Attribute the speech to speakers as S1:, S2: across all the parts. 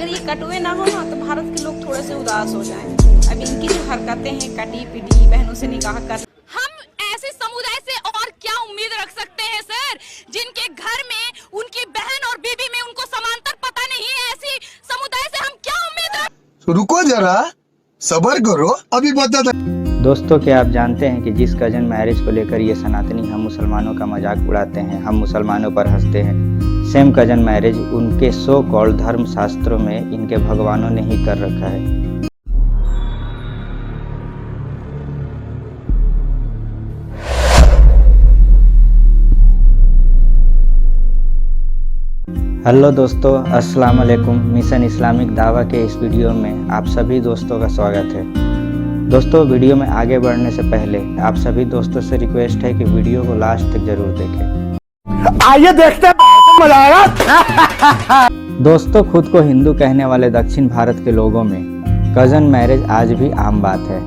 S1: अगर ये कटुए ना हो ना तो भारत के लोग थोड़े से उदास हो जाएं। अब इनकी जो हरकतें हैं, कटी पिटी बहनों से निकाह कर,
S2: हम ऐसे समुदाय से और क्या उम्मीद रख सकते हैं सर, जिनके घर में उनकी बहन और बीबी में उनको समांतर पता नहीं है। ऐसी समुदाय से हम क्या उम्मीद रख।
S3: रुको जरा, सब्र करो, अभी बता।
S4: दोस्तों, क्या आप जानते हैं कि जिस कजन मैरिज को लेकर ये सनातनी हम मुसलमानों का मजाक उड़ाते हैं, हम मुसलमानों पर हंसते हैं, सेम कजन मैरिज उनके सो कॉल्ड धर्म शास्त्रों में इनके भगवानों ने ही कर रखा है। हेलो दोस्तों, अस्सलाम वालेकुम। मिशन इस्लामिक दावा के इस वीडियो में आप सभी दोस्तों का स्वागत है। दोस्तों, वीडियो में आगे बढ़ने से पहले आप सभी दोस्तों से रिक्वेस्ट है कि वीडियो को लास्ट तक जरूर देखें।
S3: आइए देखते हैं, मजा आएगा।
S4: दोस्तों, खुद को हिंदू कहने वाले दक्षिण भारत के लोगों में कजन मैरिज आज भी आम बात है।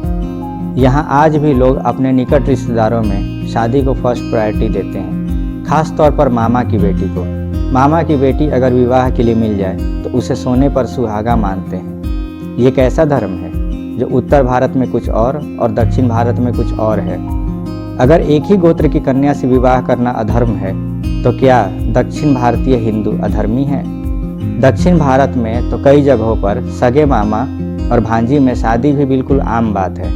S4: यहाँ आज भी लोग अपने निकट रिश्तेदारों में शादी को फर्स्ट प्रायोरिटी देते हैं, खास तौर पर मामा की बेटी को। मामा की बेटी अगर विवाह के लिए मिल जाए तो उसे सोने पर सुहागा मानते हैं। ये कैसा धर्म है जो उत्तर भारत में कुछ और दक्षिण भारत में कुछ और है। अगर एक ही गोत्र की कन्या से विवाह करना अधर्म है तो क्या दक्षिण भारतीय हिंदू अधर्मी हैं? दक्षिण भारत में तो कई जगहों पर सगे मामा और भांजी में शादी भी बिल्कुल आम बात है।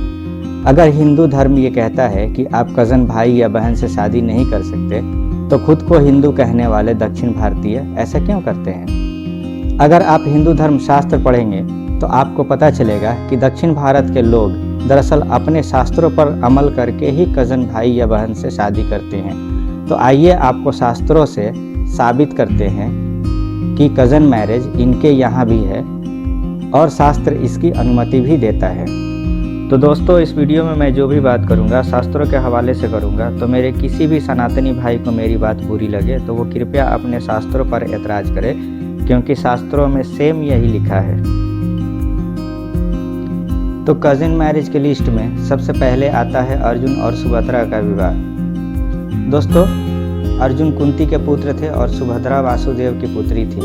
S4: अगर हिंदू धर्म ये कहता है कि आप कज़न भाई या बहन से शादी नहीं कर सकते, तो खुद को हिंदू कहने वाले दक्षिण भारतीय ऐसा क्यों करते हैं? अगर आप हिंदू धर्म शास्त्र पढ़ेंगे तो आपको पता चलेगा कि दक्षिण भारत के लोग दरअसल अपने शास्त्रों पर अमल करके ही कज़न भाई या बहन से शादी करते हैं। तो आइए आपको शास्त्रों से साबित करते हैं कि कज़न मैरिज इनके यहाँ भी है और शास्त्र इसकी अनुमति भी देता है। तो दोस्तों, इस वीडियो में मैं जो भी बात करूंगा शास्त्रों के हवाले से करूंगा। तो मेरे किसी भी सनातनी भाई को मेरी बात बुरी लगे तो वो कृपया अपने शास्त्रों पर ऐतराज़ करे, क्योंकि शास्त्रों में सेम यही लिखा है। तो कजिन मैरिज की लिस्ट में सबसे पहले आता है अर्जुन और सुभद्रा का विवाह। दोस्तों, अर्जुन कुंती के पुत्र थे और सुभद्रा वासुदेव की पुत्री थी।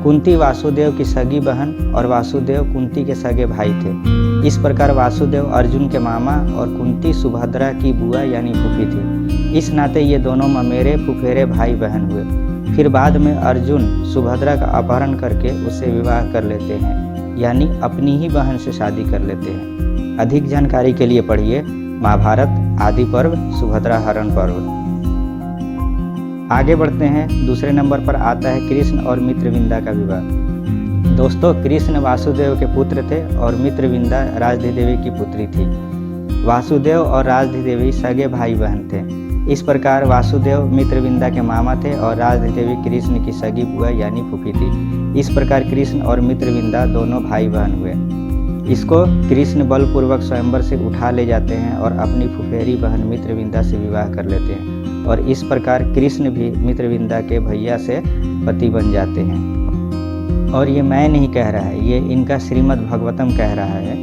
S4: कुंती वासुदेव की सगी बहन और वासुदेव कुंती के सगे भाई थे। इस प्रकार वासुदेव अर्जुन के मामा और कुंती सुभद्रा की बुआ यानी फूफी थी। इस नाते ये दोनों ममेरे फुफेरे भाई बहन हुए। फिर बाद में अर्जुन सुभद्रा का अपहरण करके उससे विवाह कर लेते हैं, यानी अपनी ही बहन से शादी कर लेते हैं। अधिक जानकारी के लिए पढ़िए महाभारत आदि पर्व सुभद्रा हरण पर्व। आगे बढ़ते हैं। दूसरे नंबर पर आता है कृष्ण और मित्रविंदा का विवाह। दोस्तों, कृष्ण वासुदेव के पुत्र थे और मित्रविंदा राजधी देवी की पुत्री थी। वासुदेव और राजधी देवी सगे भाई बहन थे। इस प्रकार वासुदेव मित्रविंदा के मामा थे और राजधी देवी कृष्ण की सगी बुआ यानी फूफी थी। इस प्रकार कृष्ण और मित्रविंदा दोनों भाई बहन हुए। इसको कृष्ण बलपूर्वक स्वयंवर से उठा ले जाते हैं और अपनी फुफेरी बहन मित्रविंदा से विवाह कर लेते हैं, और इस प्रकार कृष्ण भी मित्रविंदा के भैया से पति बन जाते हैं। और ये मैं नहीं कह रहा है, ये इनका श्रीमद् भागवतम कह रहा है।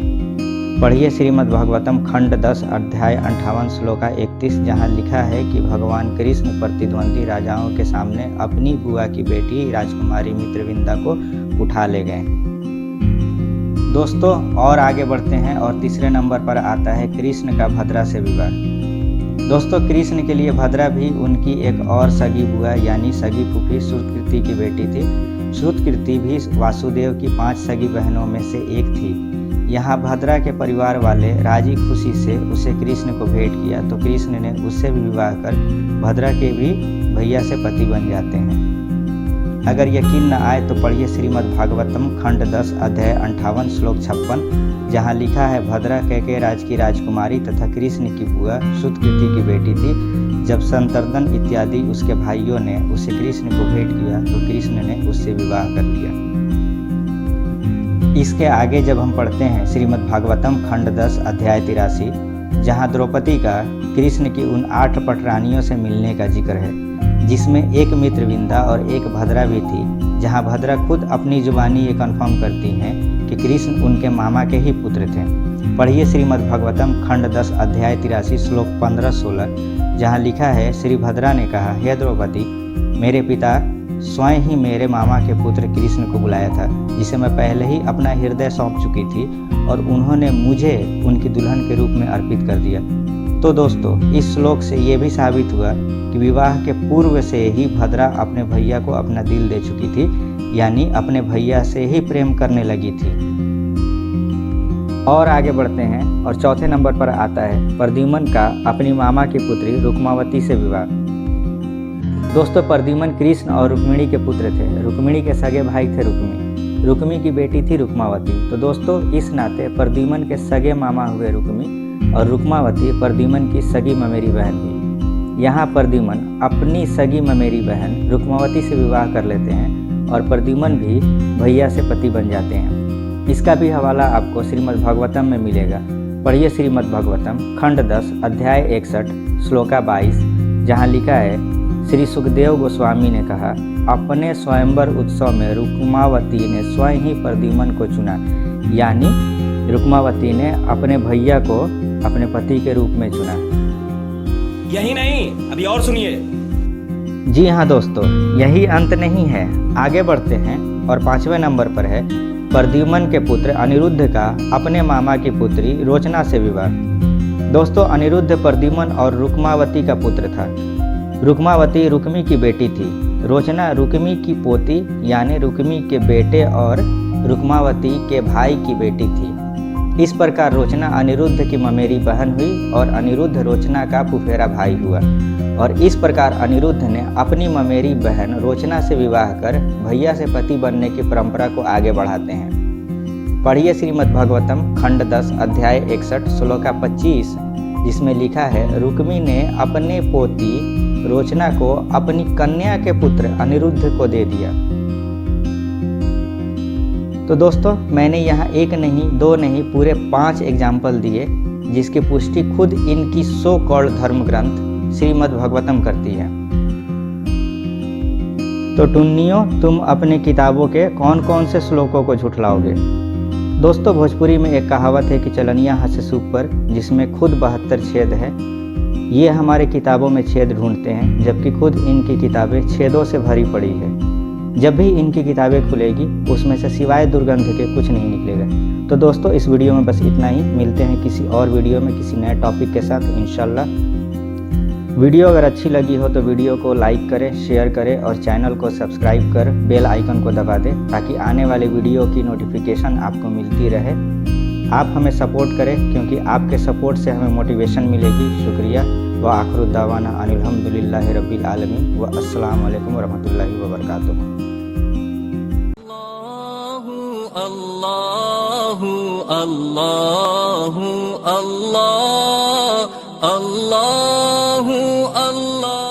S4: पढ़िए श्रीमद् भागवतम खंड 10 अध्याय 58 श्लोका 31, जहाँ लिखा है कि भगवान कृष्ण प्रतिद्वंदी राजाओं के सामने अपनी बुआ की बेटी राजकुमारी मित्रविंदा को उठा ले गए। दोस्तों, और आगे बढ़ते हैं और तीसरे नंबर पर आता है कृष्ण का भद्रा से विवाह। दोस्तों, कृष्ण के लिए भद्रा भी उनकी एक और सगी बुआ यानी सगी फूफी श्रुतकीर्ति की बेटी थी। श्रुतकीर्ति भी वासुदेव की 5 सगी बहनों में से एक थी। यहाँ भद्रा के परिवार वाले राजी खुशी से उसे कृष्ण को भेंट किया, तो कृष्ण ने उससे भी विवाह कर भद्रा के भी भैया से पति बन जाते हैं। अगर यकीन न आए तो पढ़िए श्रीमद् भागवतम खंड 10 अध्याय 58 श्लोक 56, जहाँ लिखा है भद्रा कैकेयराज की राजकुमारी तथा कृष्ण की बुआ श्रुतकीर्ति की बेटी थी। जब संतर्दन इत्यादि उसके भाइयों ने उसे कृष्ण को भेंट किया तो कृष्ण ने उससे विवाह कर लिया। इसके आगे जब हम पढ़ते हैं श्रीमद् भागवतम खंड 10 अध्याय 83, जहाँ द्रौपदी का कृष्ण की उन 8 पटरानियों से मिलने का जिक्र है, जिसमें एक मित्रविंदा और एक भद्रा भी थी। जहाँ भद्रा खुद अपनी जुबानी ये कन्फर्म करती हैं कि कृष्ण उनके मामा के ही पुत्र थे। पढ़िए श्रीमद् भागवतम खंड 10 अध्याय 83 श्लोक 15-16, जहाँ लिखा है श्री भद्रा ने कहा, हे द्रौपदी, मेरे पिता स्वयं ही मेरे मामा के पुत्र कृष्ण को बुलाया था, जिसे मैं पहले ही अपना हृदय सौंप चुकी थी और उन्होंने मुझे उनकी दुल्हन के रूप में अर्पित कर दिया। तो दोस्तों, इस श्लोक से ये भी साबित हुआ कि विवाह के पूर्व से ही भद्रा अपने भैया को अपना दिल दे चुकी थी, यानी अपने भैया से ही प्रेम करने लगी थी। और आगे बढ़ते हैं और चौथे नंबर पर आता है प्रद्युम्न का अपनी मामा की पुत्री रुक्मावती से विवाह। दोस्तों, प्रद्युम्न कृष्ण और रुक्मिणी के पुत्र थे। रुक्मिणी के सगे भाई थे रुक्मी की बेटी थी रुक्मावती। तो दोस्तों, इस नाते प्रद्युम्न के सगे मामा हुए रुक्मी और रुक्मावती प्रद्युम्न की सगी ममेरी बहन हुई। यहाँ प्रद्युम्न अपनी सगी ममेरी बहन रुक्मावती से विवाह कर लेते हैं और प्रद्युम्न भी भैया से पति बन जाते हैं। इसका भी हवाला आपको श्रीमद् भागवतम में मिलेगा। पढ़िए श्रीमद् भागवतम खंड 10 अध्याय 61 श्लोका 22, जहाँ लिखा है, श्री सुखदेव गोस्वामी ने कहा, अपने स्वयंवर उत्सव में रुक्मावती ने स्वयं ही प्रद्युम्न को चुना, यानी रुक्मावती ने अपने भैया को अपने पति के रूप में चुना।
S5: यही नहीं, अभी और सुनिए।
S4: जी हाँ दोस्तों, यही अंत नहीं है, आगे बढ़ते हैं और 5वें नंबर पर है प्रद्युम्न के पुत्र अनिरुद्ध का अपने मामा की पुत्री रोचना से विवाह। दोस्तों, अनिरुद्ध प्रद्युम्न और रुक्मावती का पुत्र था। रुक्मावती रुक्मी की बेटी थी, रोचना रुक्मी की पोती यानी रुक्मी के बेटे और रुक्मावती के भाई की बेटी थी। इस प्रकार रोचना अनिरुद्ध की ममेरी बहन हुई और अनिरुद्ध रोचना का फुफेरा भाई हुआ। और इस प्रकार अनिरुद्ध ने अपनी ममेरी बहन रोचना से विवाह कर भैया से पति बनने की परंपरा को आगे बढ़ाते हैं। पढ़िए श्रीमद् भागवतम खंड 10 अध्याय 61 श्लोका 25, जिसमें लिखा है, रुक्मी ने अपने पोती रोचना को अपनी कन्या के पुत्र अनिरुद्ध को दे दिया। तो दोस्तों, मैंने यहाँ एक नहीं, दो नहीं, पूरे 5 एग्जाम्पल दिए, जिसकी पुष्टि खुद इनकी सो कॉल्ड धर्म ग्रंथ श्रीमद् भागवतम करती है। तो टुन्नियों, तुम अपनी किताबों के कौन कौन से श्लोकों को झुठलाओगे? दोस्तों, भोजपुरी में एक कहावत है कि चलनिया हंसे सूप पर, जिसमें खुद 72 छेद है। ये हमारे किताबों में छेद ढूंढते हैं, जबकि खुद इनकी किताबें छेदों से भरी पड़ी है। जब भी इनकी किताबें खुलेगी, उसमें से सिवाय दुर्गंध के कुछ नहीं निकलेगा। तो दोस्तों, इस वीडियो में बस इतना ही। मिलते हैं किसी और वीडियो में किसी नए टॉपिक के साथ इंशाल्लाह। वीडियो अगर अच्छी लगी हो तो वीडियो को लाइक करें, शेयर करें और चैनल को सब्सक्राइब कर बेल आइकन को दबा दें, ताकि आने वाले वीडियो की नोटिफिकेशन आपको मिलती रहे। आप हमें सपोर्ट करें, क्योंकि आपके सपोर्ट से हमें मोटिवेशन मिलेगी। शुक्रिया। व आखिर दावाना अनिल हम्दुलिल्लाहि रब्बिल आलमीन व अस्सलामु अलैकुम व रहमतुल्लाहि व बरकातुहू।
S5: अल्लाहु अल्लाहु अल्लाह अल्लाहु अल्लाह।